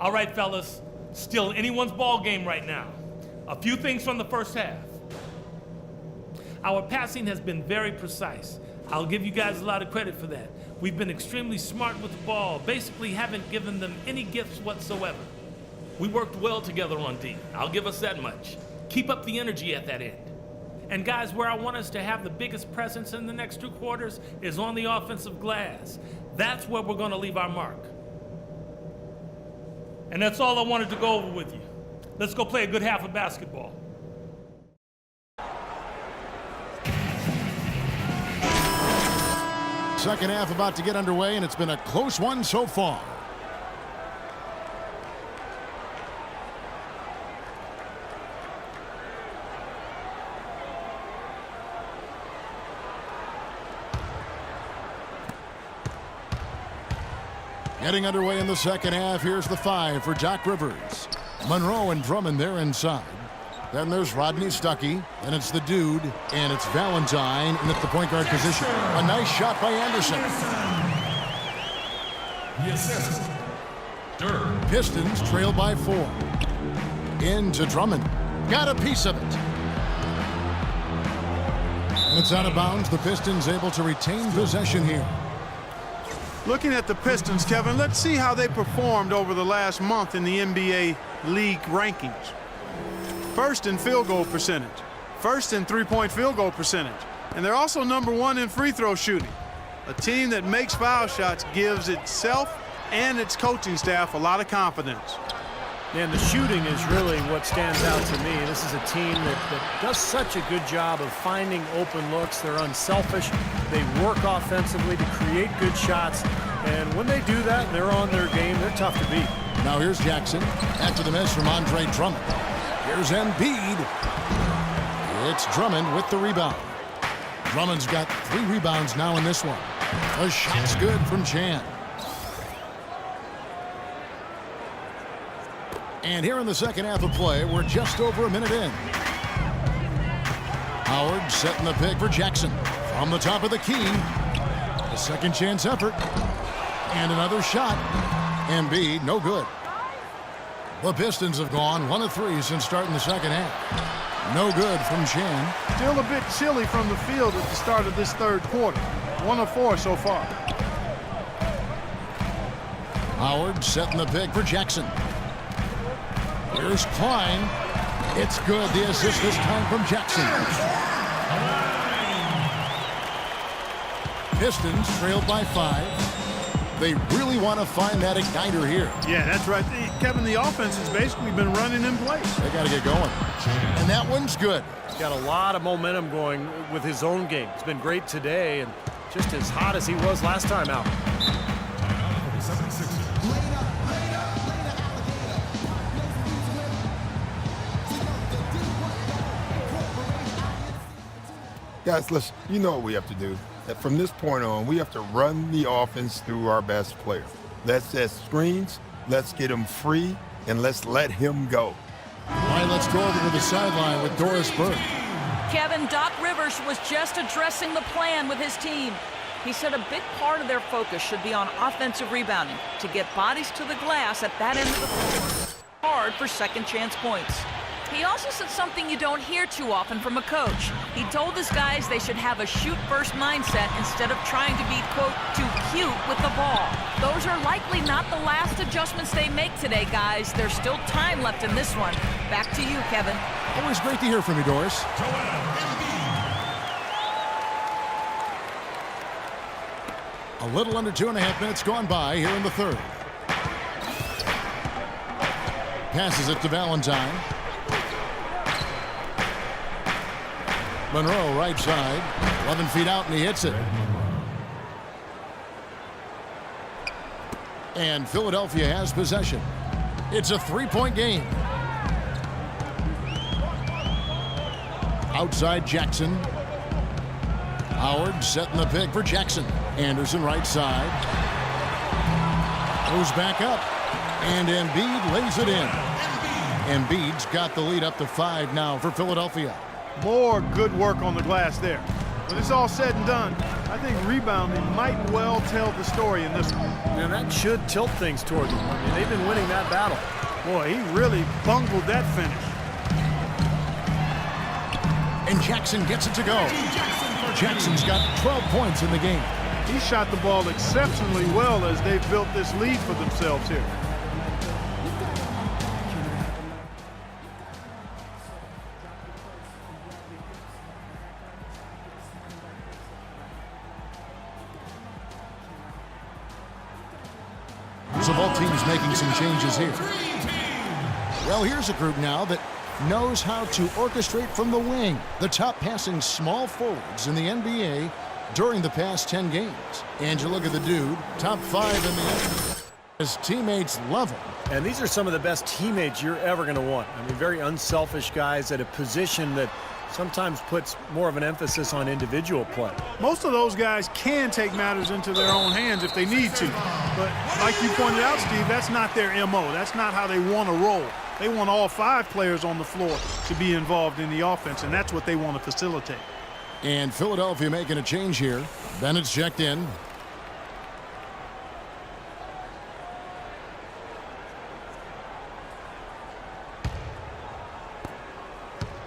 All right, fellas, still anyone's ball game right now. A few things from the first half. Our passing has been very precise. I'll give you guys a lot of credit for that. We've been extremely smart with the ball, basically haven't given them any gifts whatsoever. We worked well together on D. I'll give us that much. Keep up the energy at that end. And guys, where I want us to have the biggest presence in the next 2 quarters is on the offensive glass. That's where we're going to leave our mark. And that's all I wanted to go over with you. Let's go play a good half of basketball. Second half about to get underway, and it's been a close one so far. Getting underway in the second half. Here's the 5 for Doc Rivers. Monroe and Drummond there inside. Then there's Rodney Stuckey, and it's the dude, and it's Valentine in at the point guard position. A nice shot by Anderson. The assist, Dirk. Pistons trail by 4. Into Drummond. Got a piece of it. And it's out of bounds. The Pistons able to retain possession here. Looking at the Pistons, Kevin, let's see how they performed over the last month in the NBA League rankings. First in field goal percentage, first in three-point field goal percentage, and they're also #1 in free throw shooting. A team that makes foul shots gives itself and its coaching staff a lot of confidence. And the shooting is really what stands out to me. This is a team that does such a good job of finding open looks. They're unselfish. They work offensively to create good shots. And when they do that and they're on their game, they're tough to beat. Now here's Jackson. After the miss from Andre Drummond. Here's Embiid. It's Drummond with the rebound. Drummond's got 3 rebounds now in this one. The shot's good from Chan. And here in the second half of play, we're just over a minute in. Howard setting the pick for Jackson. From the top of the key. A second chance effort. And another shot. Embiid, no good. The Pistons have gone 1 of 3 since starting the second half. No good from Chan. Still a bit chilly from the field at the start of this third quarter. 1 of 4 so far. Howard setting the pick for Jackson. Here's Klein. It's good. The assist this time from Jackson. Pistons trailed by 5. They really want to find that igniter here. Yeah, that's right. Kevin, the offense has basically been running in place. They got to get going. And that one's good. He's got a lot of momentum going with his own game. It's been great today and just as hot as he was last time out. Guys, listen, you know what we have to do. From this point on, we have to run the offense through our best player. Let's set screens, let's get him free, and let's let him go. All right, let's go over to the sideline with Doris Burke. Kevin, Doc Rivers was just addressing the plan with his team. He said a big part of their focus should be on offensive rebounding to get bodies to the glass at that end of the floor. Hard for second chance points. He also said something you don't hear too often from a coach. He told his guys they should have a shoot-first mindset instead of trying to be, quote, too cute with the ball. Those are likely not the last adjustments they make today, guys. There's still time left in this one. Back to you, Kevin. Always great to hear from you, Doris. A little under 2.5 minutes gone by here in the third. Passes it to Valentine. Monroe, right side. 11 feet out, and he hits it. And Philadelphia has possession. It's a 3-point game. Outside Jackson. Howard setting the pick for Jackson. Anderson, right side. Goes back up. And Embiid lays it in. Embiid's got the lead up to 5 now for Philadelphia. More good work on the glass there. When it's all said and done, I think rebounding might well tell the story in this one. And that should tilt things toward them. I mean, they've been winning that battle. Boy, he really bungled that finish. And Jackson gets it to go. Jackson's got 12 points in the game. He shot the ball exceptionally well as they've built this lead for themselves here. So both teams making some changes here. Well, here's a group now that knows how to orchestrate from the wing. The top passing small forwards in the NBA during the past 10 games. And you look at the dude, top 5 in the NBA. His teammates love him. And these are some of the best teammates you're ever going to want. I mean, very unselfish guys at a position that sometimes puts more of an emphasis on individual play. Most of those guys can take matters into their own hands if they need to. But like you pointed out, Steve, that's not their MO. That's not how they want to roll. They want all 5 players on the floor to be involved in the offense, and that's what they want to facilitate. And Philadelphia making a change here. Bennett's checked in.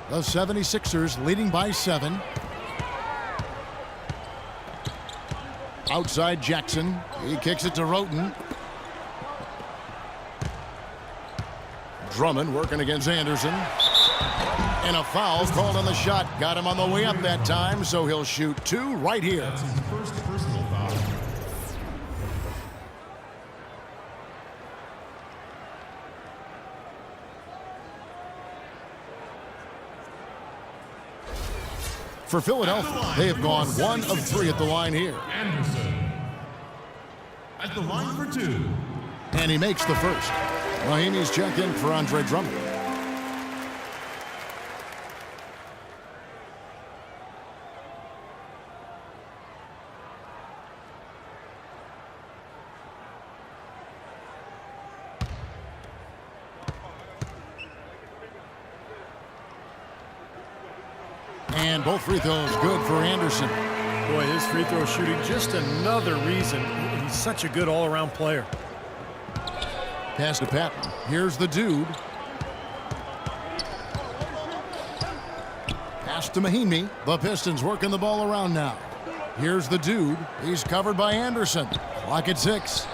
The 76ers leading by 7. Outside Jackson. He kicks it to Roten. Drummond working against Anderson. And a foul called on the shot. Got him on the way up that time, so he'll shoot 2 right here. That's his first personal foul. For Philadelphia, they have gone 1 of 3 at the line here. Anderson at the line for 2. And he makes the first. Mahinmi's checked in for Andre Drummond. And both free throws good for Anderson. Boy, his free throw shooting, just another reason he's such a good all-around player. Pass to Patton. Here's the dude. Pass to Mahinmi. The Pistons working the ball around now. Here's the dude. He's covered by Anderson. Clock at 6.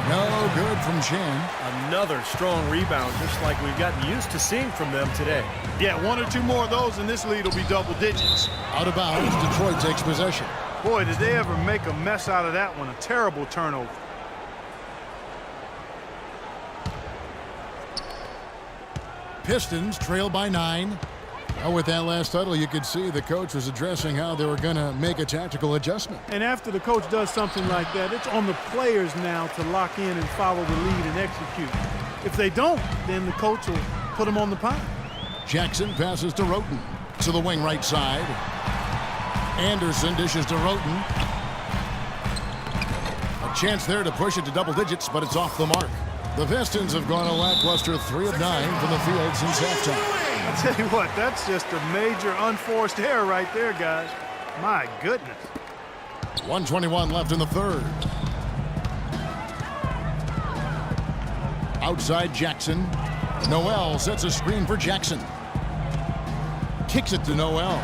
No good from Chan. Another strong rebound, just like we've gotten used to seeing from them today. Yeah, 1 or 2 more of those, and this lead will be double digits. Out of bounds, Detroit takes possession. Boy, did they ever make a mess out of that one. A terrible turnover. Pistons trail by 9. Well, with that last huddle, you could see the coach was addressing how they were going to make a tactical adjustment. And after the coach does something like that, it's on the players now to lock in and follow the lead and execute. If they don't, then the coach will put them on the pile. Jackson passes to Roten to the wing right side. Anderson dishes to Roten. A chance there to push it to double digits, but it's off the mark. The Pistons have gone a lackluster 3 of 9 from the field since halftime. I tell you what, that's just a major unforced error right there, guys. My goodness. 1:21 left in the third. Outside Jackson. Noel sets a screen for Jackson. Kicks it to Noel.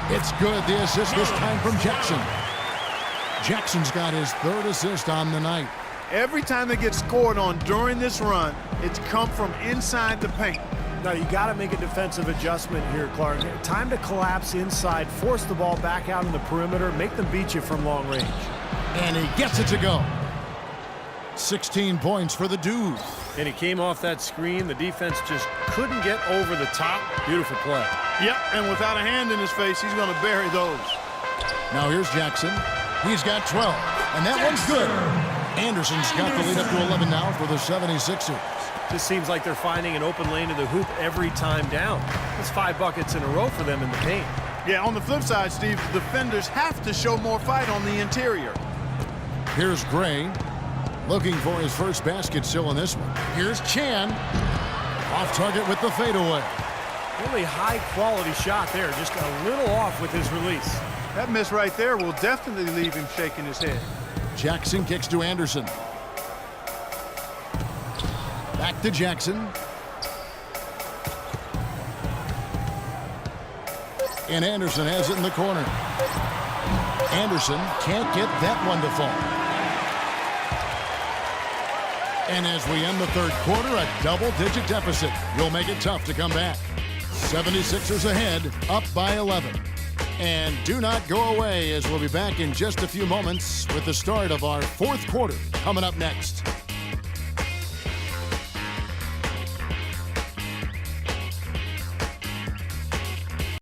It's good. The assist this time from Jackson. Jackson's got his 3rd assist on the night. Every time they get scored on during this run, it's come from inside the paint. Now, you got to make a defensive adjustment here, Clark. Time to collapse inside, force the ball back out in the perimeter, make them beat you from long range. And he gets it to go. 16 points for the dude. And he came off that screen. The defense just couldn't get over the top. Beautiful play. Yep, and without a hand in his face, he's going to bury those. Now here's Jackson. He's got 12, and that one's good. Anderson's got the lead up to 11 now for the 76ers. Just seems like they're finding an open lane to the hoop every time down. It's 5 buckets in a row for them in the paint. Yeah, on the flip side, Steve, the defenders have to show more fight on the interior. Here's Gray, looking for his first basket still in this one. Here's Chan, off target with the fadeaway. Really high-quality shot there, just a little off with his release. That miss right there will definitely leave him shaking his head. Jackson kicks to Anderson. Back to Jackson. And Anderson has it in the corner. Anderson can't get that one to fall. And as we end the third quarter, a double-digit deficit will make it tough to come back. 76ers ahead, up by 11. And do not go away, as we'll be back in just a few moments with the start of our fourth quarter coming up next.